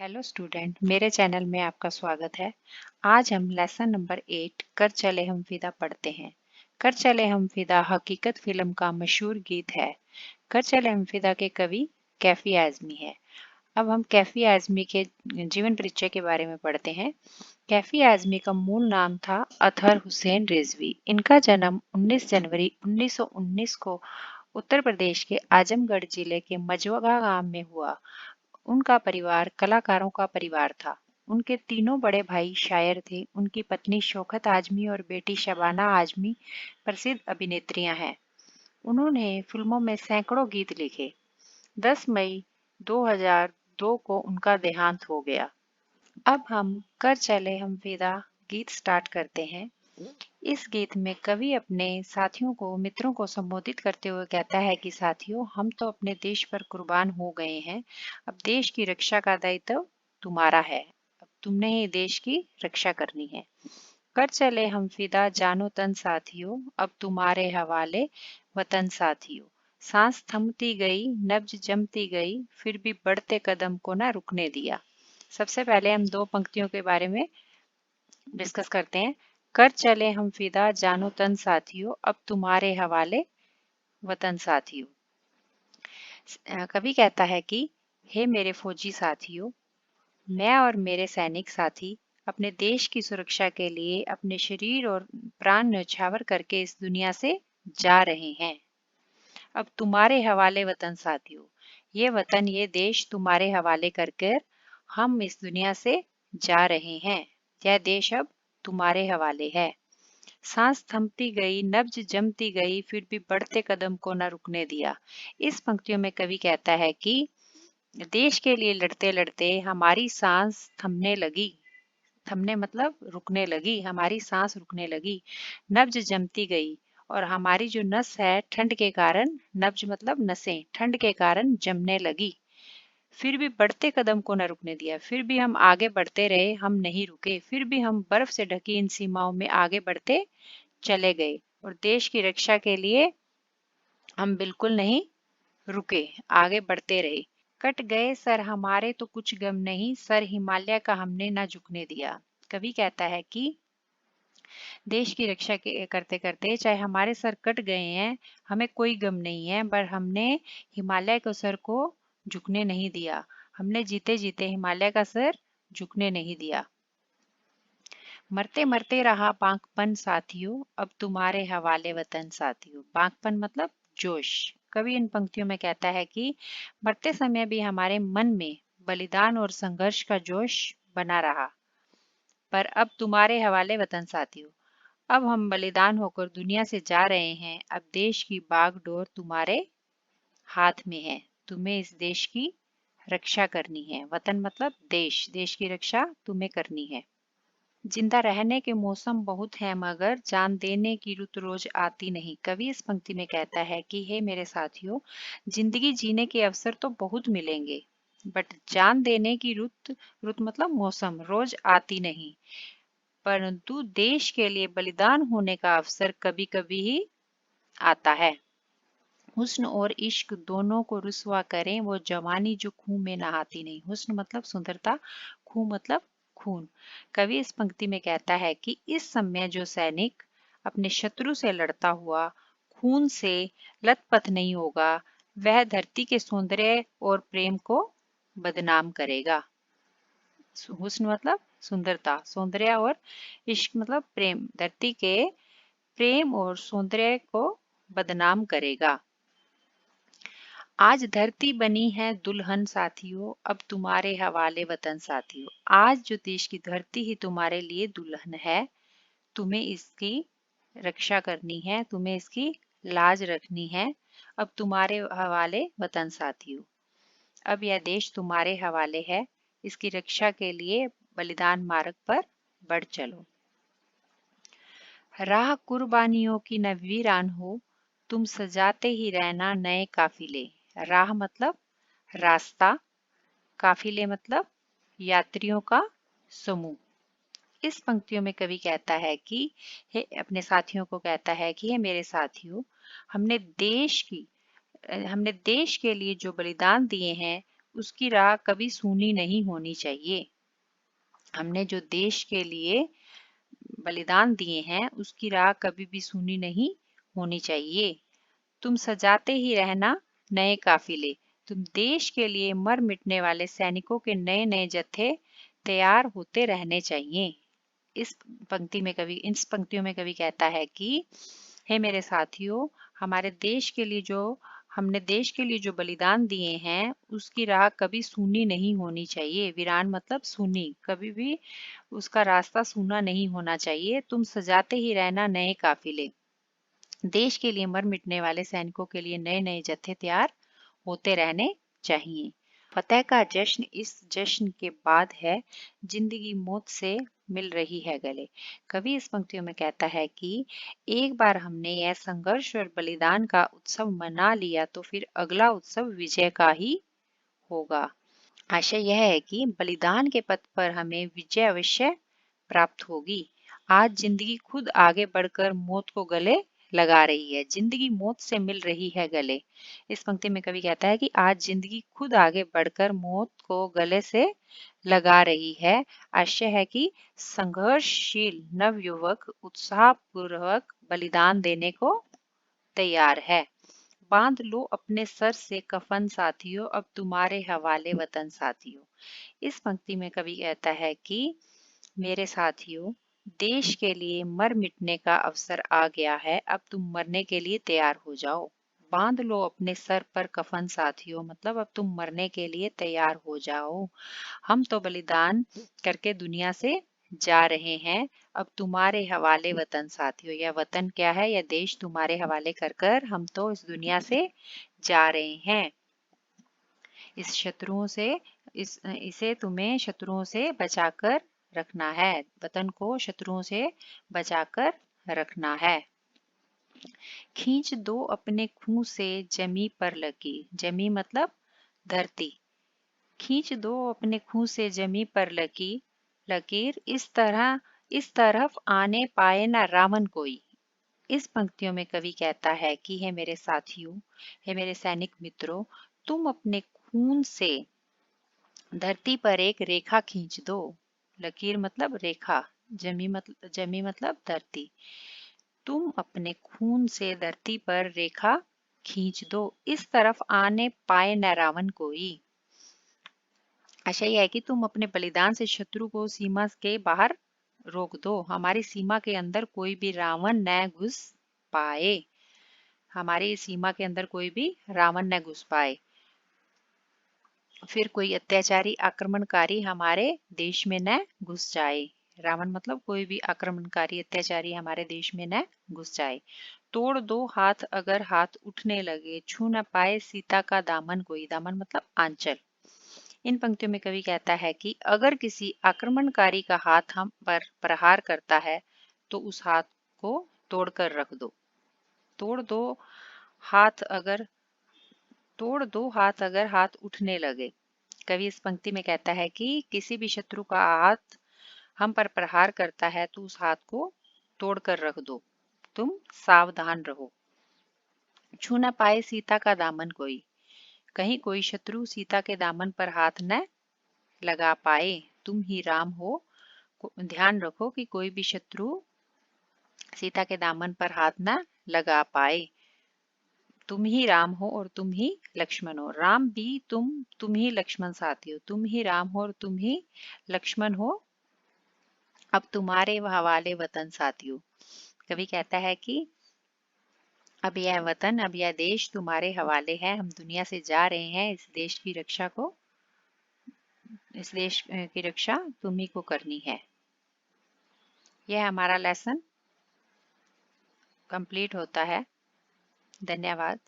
Hello student, मेरे channel में आपका स्वागत है। आज हम लेसन नंबर 8 कर चले हम फिदा पढ़ते हैं। कर चले हम फिदा हकीकत फिल्म का मशहूर गीत है। कर चले हम फिदा के कवि कैफी आजमी है। अब हम कैफी आजमी के जीवन परिचय के बारे में पढ़ते हैं। कैफी आजमी का मूल नाम था अतहर हुसैन रिजवी। इनका जन्म 19 जनवरी 1919 को उत्तर प्रदेश के आजमगढ़ जिले के मजवगा गांव में हुआ। उनका परिवार कलाकारों का परिवार था। उनके तीनों बड़े भाई शायर थे। उनकी पत्नी शौकत आजमी और बेटी शबाना आजमी प्रसिद्ध अभिनेत्रियां हैं। उन्होंने फिल्मों में सैकड़ों गीत लिखे। 10 मई 2002 को उनका देहांत हो गया। अब हम कर चले हम फिदा गीत स्टार्ट करते हैं। इस गीत में कवि अपने साथियों को मित्रों को संबोधित करते हुए कहता है कि साथियों, हम तो अपने देश पर कुर्बान हो गए हैं। अब देश की रक्षा का दायित्व तुम्हारा है। अब तुमने ही देश की रक्षा करनी है। कर चले हम फिदा जानो तन साथियों, अब तुम्हारे हवाले वतन साथियों। सांस थमती गई, नब्ज जमती गई, फिर भी बढ़ते कदम को ना रुकने दिया। सबसे पहले हम दो पंक्तियों के बारे में डिस्कस करते हैं। कर चले हम फिदा जानो तन साथियों, अब तुम्हारे हवाले वतन साथियों। कवि कहता है कि हे मेरे फौजी साथियों, मैं और मेरे सैनिक साथी अपने देश की सुरक्षा के लिए अपने शरीर और प्राण न्यौछावर करके इस दुनिया से जा रहे हैं। अब तुम्हारे हवाले वतन साथियों, ये वतन ये देश तुम्हारे हवाले कर हम इस दुनिया से जा रहे हैं। यह देश अब तुम्हारे हवाले है। सांस थमती गई, नब्ज जमती गई, फिर भी बढ़ते कदम को न रुकने दिया। इस पंक्तियों में कवि कहता है कि देश के लिए लड़ते लड़ते हमारी सांस थमने लगी। थमने मतलब रुकने लगी, हमारी सांस रुकने लगी। नब्ज जमती गई और हमारी जो नस है ठंड के कारण, नब्ज मतलब नसें, ठंड के कारण जमने लगी। फिर भी बढ़ते कदम को न रुकने दिया। फिर भी हम आगे बढ़ते रहे, हम नहीं रुके। फिर भी हम बर्फ से ढकी इन सीमाओं में आगे बढ़ते चले गए और देश की रक्षा के लिए हम बिल्कुल नहीं रुके, आगे बढ़ते रहे। कट गए सर हमारे तो कुछ गम नहीं, सर हिमालय का हमने ना झुकने दिया। कवि कहता है कि देश की रक्षा करते करते चाहे हमारे सर कट गए हैं, हमें कोई गम नहीं है, पर हमने हिमालय के सर को झुकने नहीं दिया। हमने जीते जीते हिमालय का सर झुकने नहीं दिया। मरते मरते रहा बांकपन साथियों, अब तुम्हारे हवाले वतन साथियों। बांकपन मतलब जोश। कवि इन पंक्तियों में कहता है कि मरते समय भी हमारे मन में बलिदान और संघर्ष का जोश बना रहा, पर अब तुम्हारे हवाले वतन साथियों। अब हम बलिदान होकर दुनिया से जा रहे हैं। अब देश की बागडोर तुम्हारे हाथ में है। तुम्हें इस देश की रक्षा करनी है। वतन मतलब देश, देश की रक्षा तुम्हें करनी है। जिंदा रहने के मौसम बहुत हैं, मगर जान देने की रुत रोज आती नहीं। कवि इस पंक्ति में कहता है कि हे मेरे साथियों, जिंदगी जीने के अवसर तो बहुत मिलेंगे, बट जान देने की रुत, रुत मतलब मौसम, रोज आती नहीं। परंतु देश के लिए बलिदान होने का अवसर कभी कभी ही आता है। हुस्न और इश्क दोनों को रुसवा करें वो जवानी जो खून में नहाती नहीं। हुस्न मतलब सुंदरता, खून मतलब खून। कवि इस पंक्ति में कहता है कि इस समय जो सैनिक अपने शत्रु से लड़ता हुआ खून से लथपथ नहीं होगा, वह धरती के सौंदर्य और प्रेम को बदनाम करेगा। हुस्न मतलब सुंदरता, सौंदर्य और इश्क मतलब प्रेम, धरती के प्रेम और सौंदर्य को बदनाम करेगा। आज धरती बनी है दुल्हन साथियों, अब तुम्हारे हवाले वतन साथियों। आज जो देश की धरती ही तुम्हारे लिए दुल्हन है, तुम्हें इसकी रक्षा करनी है, तुम्हें इसकी लाज रखनी है। अब तुम्हारे हवाले वतन साथियों। अब यह देश तुम्हारे हवाले है, इसकी रक्षा के लिए बलिदान मार्ग पर बढ़ चलो। राह कुर्बानियों की न वीरान हो, तुम सजाते ही रहना नए काफिले। राह मतलब रास्ता, काफिले मतलब यात्रियों का समूह। इस पंक्तियों में कवि कहता है कि हे अपने साथियों को कहता है कि हे मेरे साथियों, हमने देश के लिए जो बलिदान दिए हैं उसकी राह कभी सूनी नहीं होनी चाहिए। हमने जो देश के लिए बलिदान दिए हैं उसकी राह कभी भी सूनी नहीं होनी चाहिए। तुम सजाते ही रहना नए काफिले। तुम देश के लिए मर मिटने वाले सैनिकों के नए नए जत्थे तैयार होते रहने चाहिए। इस इस पंक्तियों में कवि कहता है कि हे मेरे साथियों, हमारे देश के लिए जो हमने देश के लिए जो बलिदान दिए हैं उसकी राह कभी सूनी नहीं होनी चाहिए। वीरान मतलब सूनी, कभी भी उसका रास्ता सूना नहीं होना चाहिए। तुम सजाते ही रहना नए काफिले। देश के लिए मर मिटने वाले सैनिकों के लिए नए नए जत्थे तैयार होते रहने चाहिए। फतेह का जश्न इस जश्न के बाद है, जिंदगी मौत से मिल रही है गले। कवि इस पंक्तियों में कहता है कि एक बार हमने यह संघर्ष और बलिदान का उत्सव मना लिया तो फिर अगला उत्सव विजय का ही होगा। आशय यह है कि बलिदान के पथ पर हमें विजय अवश्य प्राप्त होगी। आज जिंदगी खुद आगे बढ़कर मौत को गले लगा रही है। जिंदगी मौत से मिल रही है गले। इस पंक्ति में कवि कहता है कि आज जिंदगी खुद आगे बढ़कर मौत को गले से लगा रही है। आशय है कि संघर्षशील नवयुवक उत्साहपूर्वक बलिदान देने को तैयार है। बांध लो अपने सर से कफन साथियों, अब तुम्हारे हवाले वतन साथियों। इस पंक्ति में कवि कहता है कि मेरे साथियों, देश के लिए मर मिटने का अवसर आ गया है, अब तुम मरने के लिए तैयार हो जाओ। बांध लो अपने सर पर कफन साथियों, मतलब अब तुम मरने के लिए तैयार हो जाओ। हम तो बलिदान करके दुनिया से जा रहे हैं, अब तुम्हारे हवाले वतन साथियों। यह वतन क्या है? यह देश तुम्हारे हवाले कर कर हम तो इस दुनिया से जा रहे हैं। इस शत्रुओं से इसे तुम्हें शत्रुओं से बचाकर रखना है। वतन को शत्रुओं से बचाकर रखना है। खींच दो अपने खूं से जमी पर लकीर। जमी मतलब धरती। खींच दो अपने खूं से जमी पर लकीर इस तरफ आने पाए ना रावण कोई। इस पंक्तियों में कवि कहता है कि हे मेरे साथियों, हे मेरे सैनिक मित्रों, तुम अपने खून से धरती पर एक रेखा खींच दो। लकीर मतलब रेखा, जमी मतलब धरती। तुम अपने खून से धरती पर रेखा खींच दो, इस तरफ आने पाए न रावण कोई। आशा यह है कि तुम अपने बलिदान से शत्रु को सीमा के बाहर रोक दो। हमारी सीमा के अंदर कोई भी रावण न घुस पाए। हमारी सीमा के अंदर कोई भी रावण न घुस पाए। फिर कोई अत्याचारी आक्रमणकारी हमारे देश में न घुस जाए। रावण मतलब कोई भी आक्रमणकारी अत्याचारी हमारे देश में न घुस जाए। तोड़ दो हाथ अगर हाथ उठने लगे, छू न पाए सीता का दामन कोई। दामन मतलब आंचल। इन पंक्तियों में कवि कहता है कि अगर किसी आक्रमणकारी का हाथ हम पर प्रहार करता है तो उस हाथ को तोड़कर रख दो। तोड़ दो हाथ अगर हाथ उठने लगे। कवि इस पंक्ति में कहता है कि किसी भी शत्रु का हाथ हम पर प्रहार करता है तो उस हाथ को तोड़कर रख दो। तुम सावधान रहो। छू न पाए सीता का दामन कोई। कहीं कोई शत्रु सीता के दामन पर हाथ न लगा पाए। तुम ही राम हो। ध्यान रखो कि कोई भी शत्रु सीता के दामन पर हाथ न लगा पाए। तुम ही राम हो और तुम ही लक्ष्मण हो। राम भी तुम ही लक्ष्मण साथी हो। तुम ही राम हो और तुम ही लक्ष्मण हो, अब तुम्हारे हवाले वतन साथियों। कवि कहता है कि अब यह वतन, अब यह देश तुम्हारे हवाले है। हम दुनिया से जा रहे हैं। इस देश की रक्षा तुम ही को करनी है। यह हमारा लेसन कंप्लीट होता है। धन्यवाद।